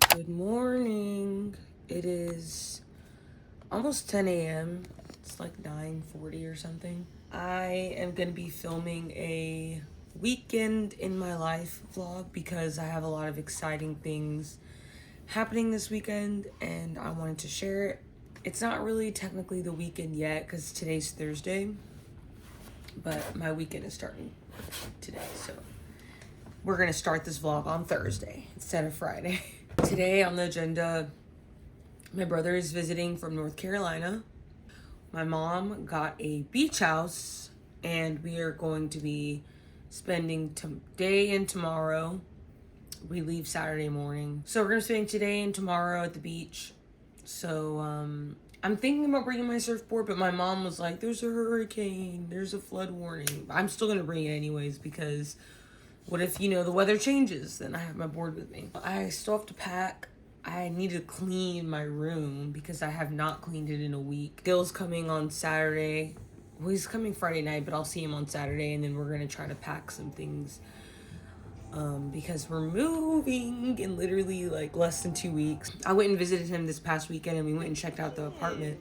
Good morning. It is almost 10 a.m. It's like 9:40 or something. I am going to be filming a weekend in my life vlog because I have a lot of exciting things happening this weekend and I wanted to share it. It's not really technically the weekend yet because today's Thursday, but my weekend is starting today, so we're going to start this vlog on Thursday instead of Friday. Today on the agenda, my brother is visiting from North Carolina. My mom got a beach house and we are going to be spending today and tomorrow. We leave Saturday morning. So we're gonna spend today and tomorrow at the beach. So I'm thinking about bringing my surfboard, but my mom was like, there's a hurricane, there's a flood warning. I'm still gonna bring it anyways because what if, the weather changes? Then I have my board with me. I still have to pack. I need to clean my room because I have not cleaned it in a week. Gil's coming on Saturday. Well, he's coming Friday night, but I'll see him on Saturday, and then we're gonna try to pack some things because we're moving in literally like less than 2 weeks. I went and visited him this past weekend, and we went and checked out the apartment.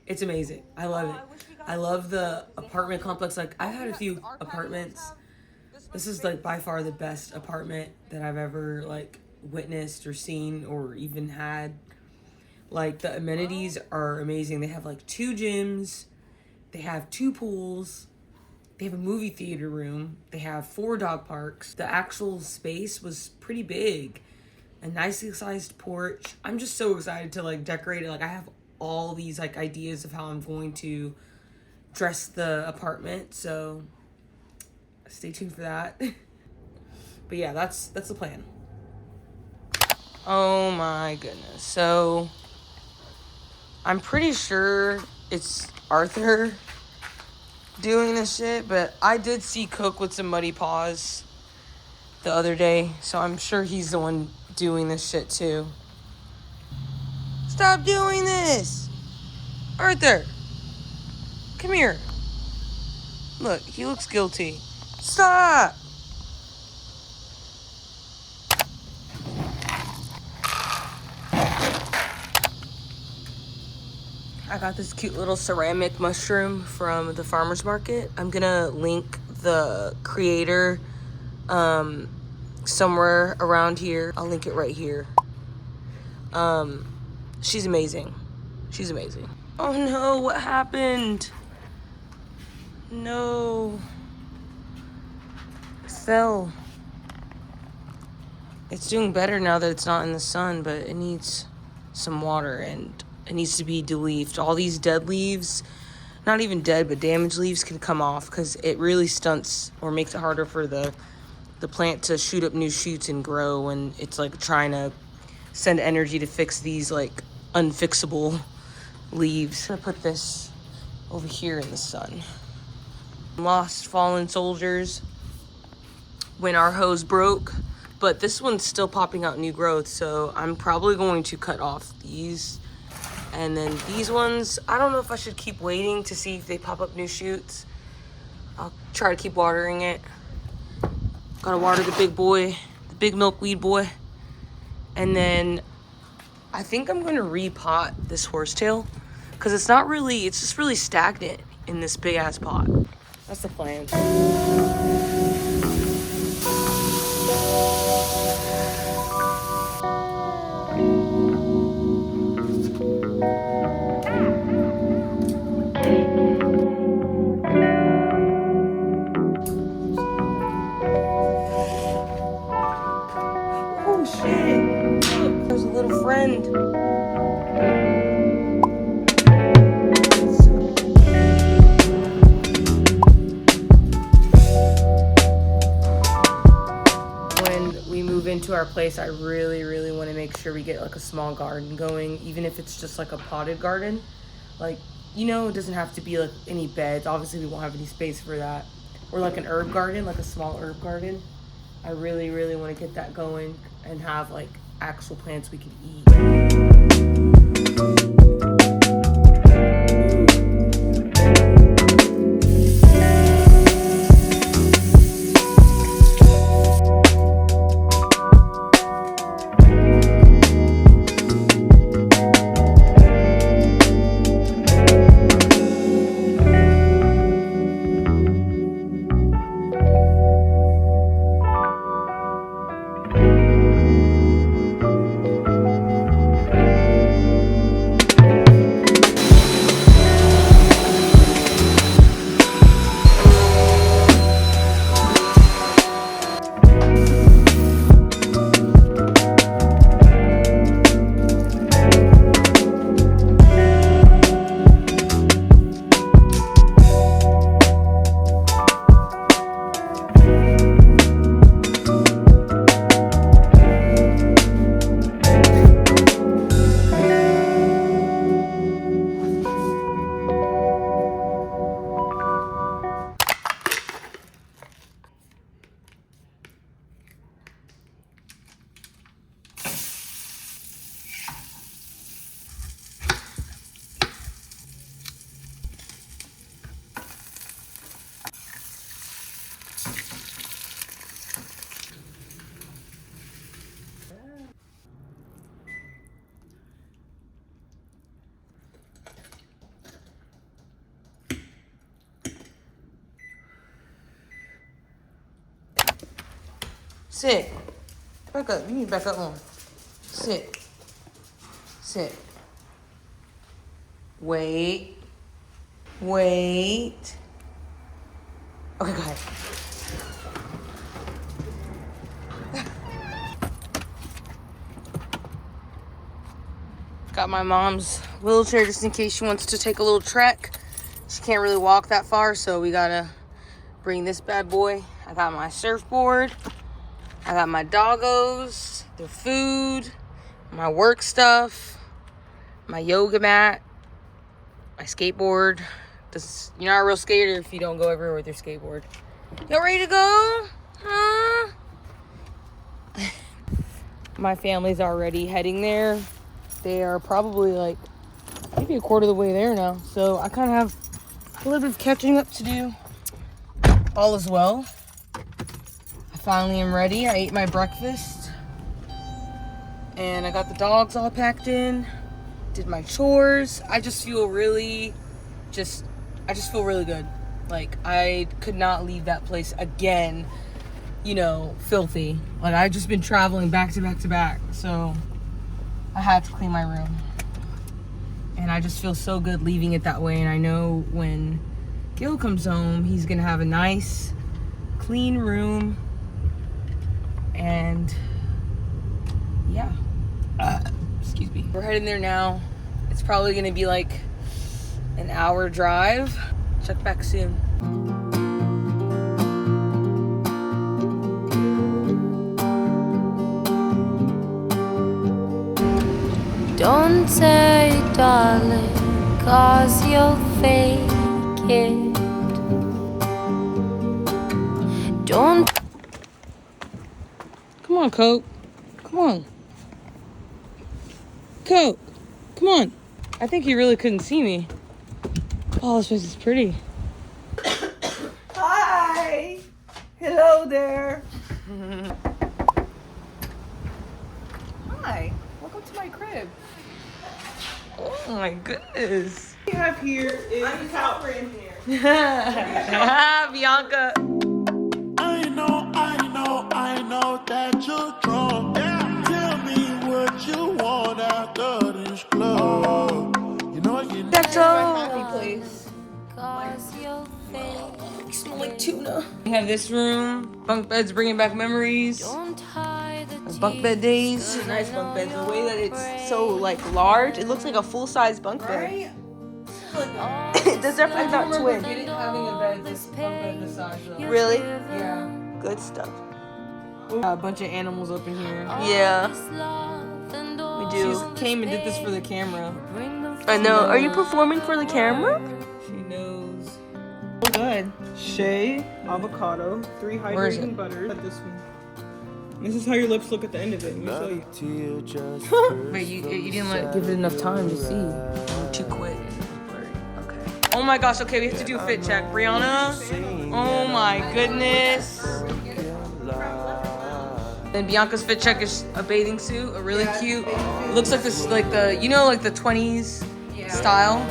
It's amazing. I love it. I love the apartment complex. Like, I've had a few apartments. This is like by far the best apartment that I've ever like witnessed or seen or even had. Like, the amenities are amazing. They have like 2 gyms, they have 2 pools, they have a movie theater room, they have 4 dog parks. The actual space was pretty big, a nicely sized porch. I'm just so excited to like decorate it. Like, I have all these like ideas of how I'm going to dress the apartment, so stay tuned for that. But yeah, that's the plan. Oh my goodness. So I'm pretty sure it's Arthur doing this shit, but I did see Cook with some muddy paws the other day, so I'm sure he's the one doing this shit too. Stop doing this! Arthur! Come here. Look, he looks guilty. Stop! I got this cute little ceramic mushroom from the farmer's market. I'm gonna link the creator somewhere around here. I'll link it right here. She's amazing. She's amazing. Oh no, what happened? No. It fell. It's doing better now that it's not in the sun, but it needs some water and it needs to be de-leafed. All these dead leaves, not even dead, but damaged leaves can come off because it really stunts or makes it harder for the plant to shoot up new shoots and grow when it's like trying to send energy to fix these like unfixable leaves. I'm gonna put this over here in the sun. Lost fallen soldiers when our hose broke, but this one's still popping out new growth, so I'm probably going to cut off these. And then these ones, I don't know if I should keep waiting to see if they pop up new shoots. I'll try to keep watering it. Gotta water the big boy, the big milkweed boy. And then I think I'm gonna repot this horsetail because it's just really stagnant in this big ass pot. That's the plan. Oh shit! Look, there's a little friend. When we move into our place, I really want to make sure we get like a small garden going, even if it's just like a potted garden. Like, it doesn't have to be like any beds. Obviously, we won't have any space for that. Or like an herb garden, like a small herb garden. I really want to get that going and have like actual plants we can eat. Sit. Back up. You need to back up more. Sit. Sit. Wait. Wait. Okay, go ahead. Got my mom's wheelchair just in case she wants to take a little trek. She can't really walk that far, so we gotta bring this bad boy. I got my surfboard. I got my doggos, their food, my work stuff, my yoga mat, my skateboard. You're not a real skater if you don't go everywhere with your skateboard. Y'all ready to go? Huh? My family's already heading there. They are probably like maybe a quarter of the way there now. So I kind of have a little bit of catching up to do. All is well. I finally am ready. I ate my breakfast. And I got the dogs all packed in. Did my chores. I just feel really good. Like, I could not leave that place again, you know, filthy. Like, I've just been traveling back to back to back. So I had to clean my room. And I just feel so good leaving it that way. And I know when Gil comes home, he's gonna have a nice, clean room. And yeah. Excuse me. We're heading there now. It's probably gonna be like an hour drive. Check back soon. Don't say, darling, 'cause you'll fake it. Don't. Come on, Coke. Come on. Coke. Come on. I think you really couldn't see me. Oh, this place is pretty. Hi. Hello there. Hi. Welcome to my crib. Oh my goodness. What we have here is I'm in here. Bianca. I know that you're drunk. Yeah. Tell me what you want after this club. You know you That's My happy place. 'Cause you'll fake. You smell like tuna. We have this room. Bunk beds bringing back memories. Don't hide the Bunk bed days. This is a nice bunk bed. The way that it's so like large, it looks like a full-size bunk bed. Does definitely not twin. Having a bed, this bunk bed this size though. Really? Yeah. Good stuff. A bunch of animals up in here. Yeah, we She do. came and did this for the camera. I know. Are you performing for the camera? She knows. Good. Shea, avocado, 3 Where is hydrating it? butters. This one. This is how your lips look at the end of it. Let me show you. Wait, you didn't give it enough time to see. Too quick. Okay. Oh my gosh, okay, we have to do a fit check. Brianna, oh my goodness. Then Bianca's fit check is a bathing suit, a really cute. It looks like this, like the, you know, like the 20s style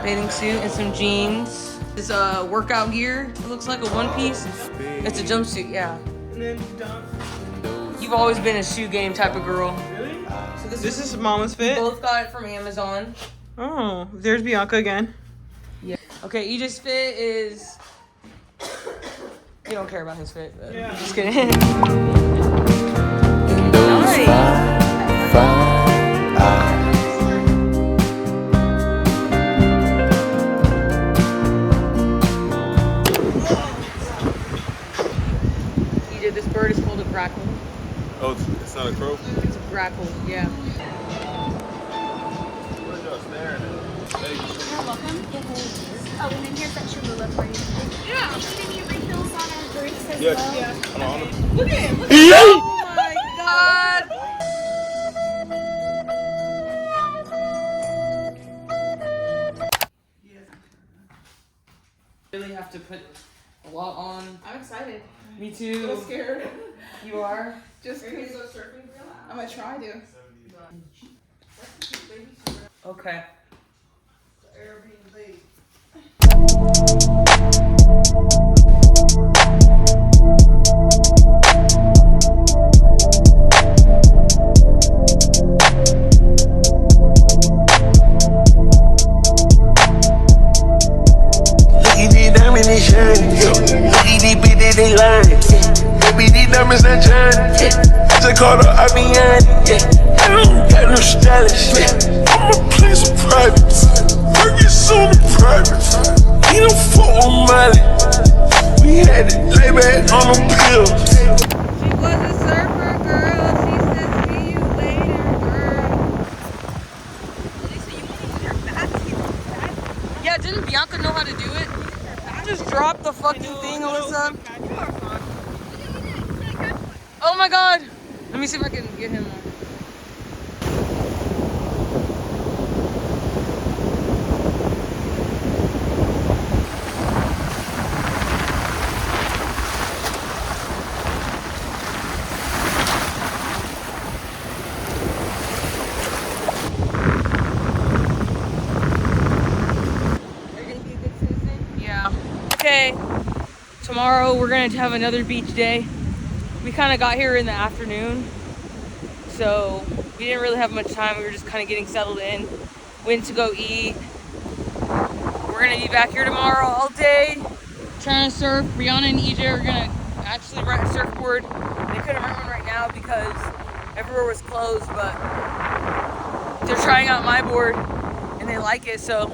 bathing suit and some jeans. This workout gear. It looks like a one piece. It's a jumpsuit, yeah. And then done. You've always been a shoe game type of girl. Really? So This is Mama's fit. both got it from Amazon. Oh, there's Bianca again. Yeah. Okay, Aegis fit is. You don't care about his fit. But Yeah. Just kidding. Nice. You did. This bird is called a grackle. Oh, it's not a crow? It's a grackle. Yeah. What are y'all staring at? Hey, You're welcome. Oh, and then here's that Cholula for you. Yeah. Any refills on our drinks as yes. well? Yeah. Hold on. Look at him. Oh my god! Really have to put a lot on. I'm excited. Me too. I'm scared. You are? Just because I'm gonna try to. Okay. Look at these diamonds, they shining. Look at these bitches, they lying. Baby, these diamonds, they shining. Just called her, I be on it. I don't got no stylist. I'ma play some privates. Work it soon in private. He don't fuck with Molly. We had it lay back on them pills. She was a surfer girl. She said, see you later, girl. Yeah, didn't Bianca know how to do it? Just drop the fucking thing, Alyssa. Oh my god. Let me see if I can get him. Yeah. Okay. Tomorrow we're gonna have another beach day. We kind of got here in the afternoon, so we didn't really have much time. We were just kind of getting settled in. Went to go eat. We're gonna be back here tomorrow all day, trying to surf. Brianna and EJ are gonna actually rent a surfboard. They couldn't rent one right now because everywhere was closed, but they're trying out my board and they like it, so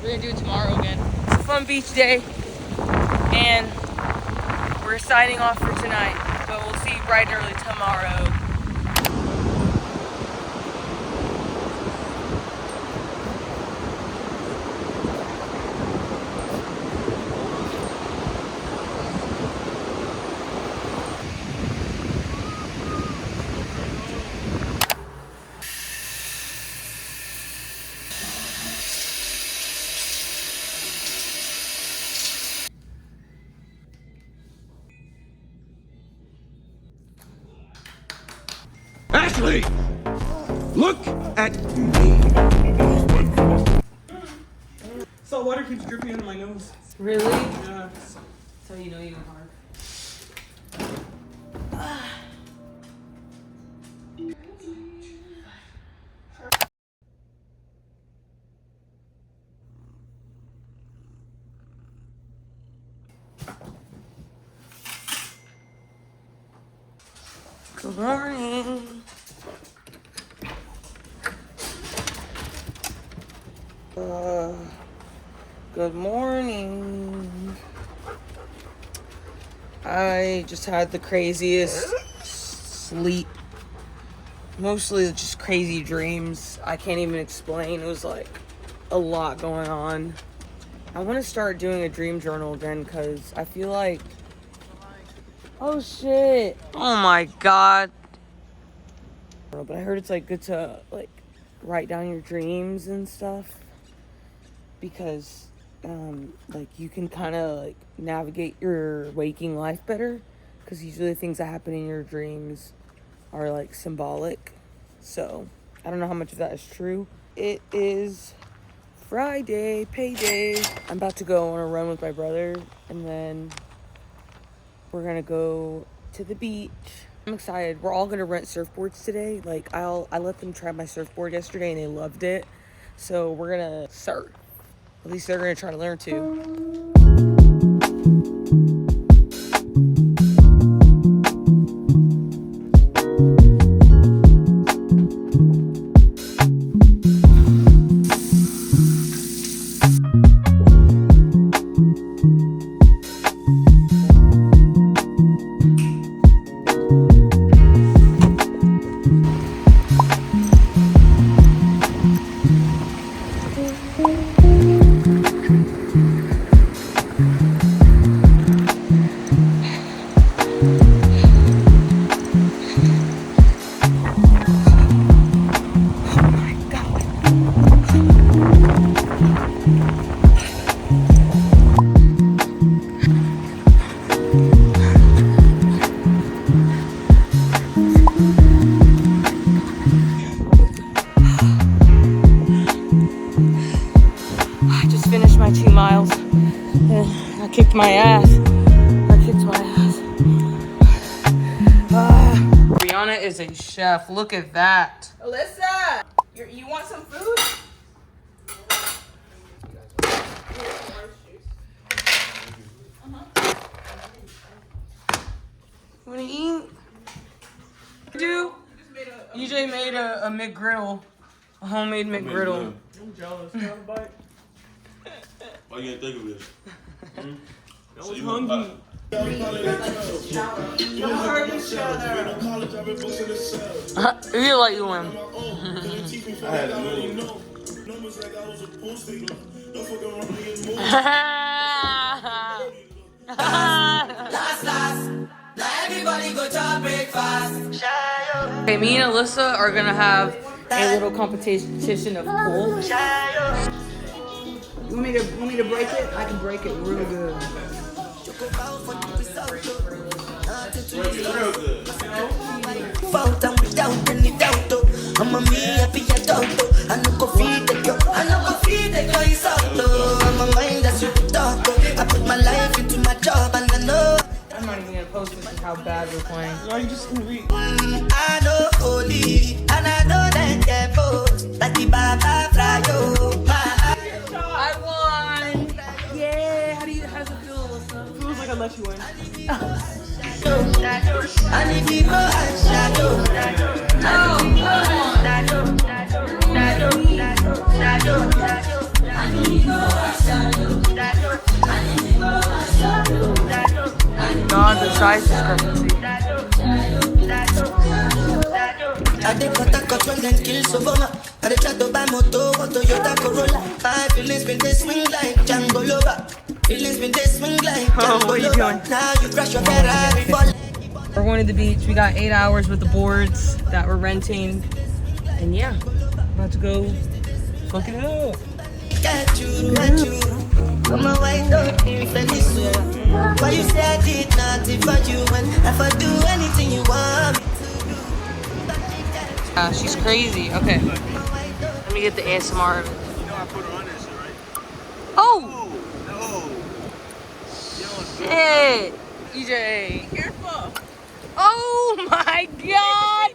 we're gonna do it tomorrow again. It's a fun beach day, and we're signing off for tonight, but we'll see you bright and early tomorrow. Ashley! Look at me. Salt water keeps dripping into my nose. Really? Yeah. So you know you're hard. Good morning. Good morning. I just had the craziest sleep. Mostly just crazy dreams. I can't even explain. It was like a lot going on. I want to start doing a dream journal again because I feel like Oh shit. Oh my god. But I heard it's like good to like write down your dreams and stuff because like you can kind of like navigate your waking life better because usually the things that happen in your dreams are like symbolic. So I don't know how much of that is true. It is Friday, payday. I'm about to go on a run with my brother and then we're gonna go to the beach. I'm excited. We're all gonna rent surfboards today. Like I let them try my surfboard yesterday and they loved it. So we're gonna surf. At least they're gonna try to learn to. I just finished my 2 miles. I kicked my ass. Brianna is a chef. Look at that. Alyssa, you want some food? You wanna eat? Dude, EJ made a McGriddle. A homemade McGriddle. I'm jealous. You want a bite? Why you didn't think of it? I was hungry. You feel like you win. I had to move. Okay, me and Alyssa are gonna have a little competition of pool. You want me to break it? I can break it real good. Real good. Falta without any doubt. I'm a me happy adult. I no go feed the girl. I no go feed the girl is out. I'm a mind that's you talk. I put my life into my job and I know. I'm not even gonna post this with how bad we're playing. No, you just can read. I know holy and I know that devil. Like the Baba Frayo. I won! Yeah! How's it feel, Alyssa? Feels like I let you win. And if you go and shadow. God, the size discrepancy. I dey cut when them kill Sovoma. I dey try to buy moto, but Toyota Corolla. My feelings been they swing like Django Lover. Feelings been they swing like Django what are you Lover. doing? Now you crash your Ferrari for We're going to the beach. We got 8 hours with the boards that we're renting. And yeah, about to go fuck it up. get you. Come on, why don't you finish? Why you say I did nothing for you when if I do anything you want me She's crazy. Okay. Let me get the ASMR of it. You know I put her on that shit, right? Oh! No. Shit! EJ. Careful. Oh my god!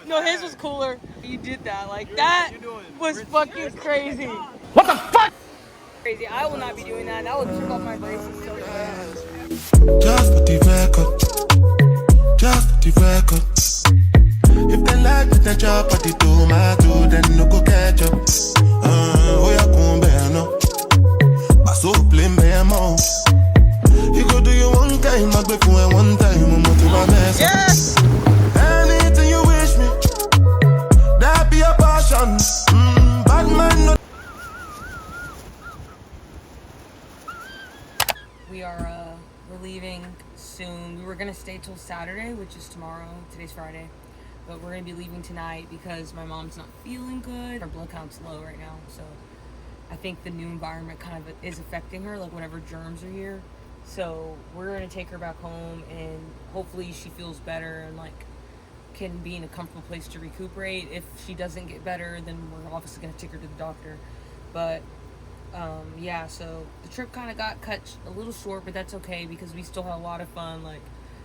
No, his was cooler. You did that. Like, that was fucking crazy. What the fuck? Crazy. I will not be doing that. That would trip off my braces so bad. Just for the record. Just for the record. If they like me, then chop at the tomato, then no go catch up. Oh, yeah, come bear no. But so plain bear more. You go do your one time, I go for one time, I'm not to my mess. Yes! Anything you wish me, that be a passion. Bad man, no. We are we're leaving soon. We were gonna stay till Saturday, which is tomorrow. Today's Friday. But we're gonna be leaving tonight because my mom's not feeling good. Her blood count's low right now, so I think the new environment kind of is affecting her, like whenever germs are here. So we're gonna take her back home, and hopefully she feels better and like can be in a comfortable place to recuperate. If she doesn't get better, then we're obviously gonna take her to the doctor. But yeah, so the trip kind of got cut a little short, but that's okay because we still had a lot of fun. Like,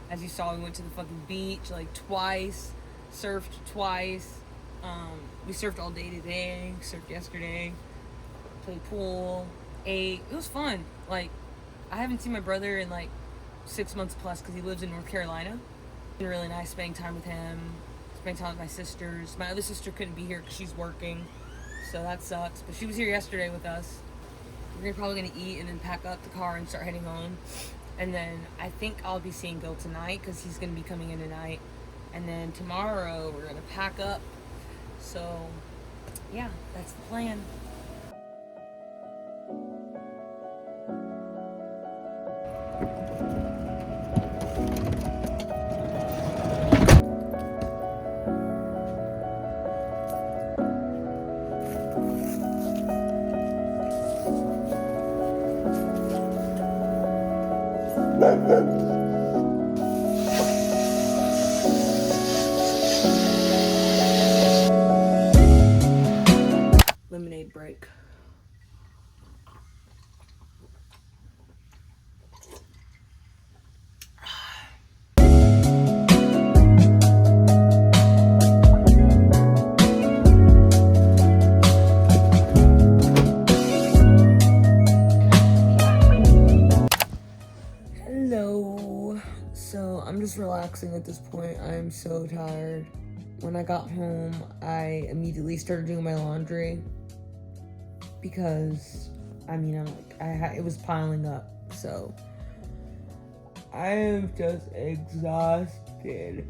as you saw, we went to the fucking beach like twice, surfed twice. We surfed all day today, surfed yesterday, played pool, ate. It was fun. Like, I haven't seen my brother in like 6 months plus because he lives in North Carolina. It's been really nice spending time with him, spending time with my sisters. My other sister couldn't be here because she's working, so that sucks. But she was here yesterday with us. We're probably gonna eat and then pack up the car and start heading home. And then I think I'll be seeing Bill tonight because he's gonna be coming in tonight. And then tomorrow we're gonna pack up. So yeah, that's the plan. Lemonade break. Hello. So I'm just relaxing at this point. I'm so tired. When I got home, I immediately started doing my laundry because it was piling up. So I am just exhausted.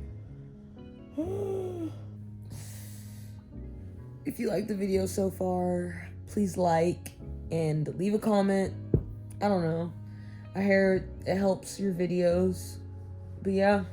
If you like the video so far, please like and leave a comment. I don't know. I hear it helps your videos. But yeah.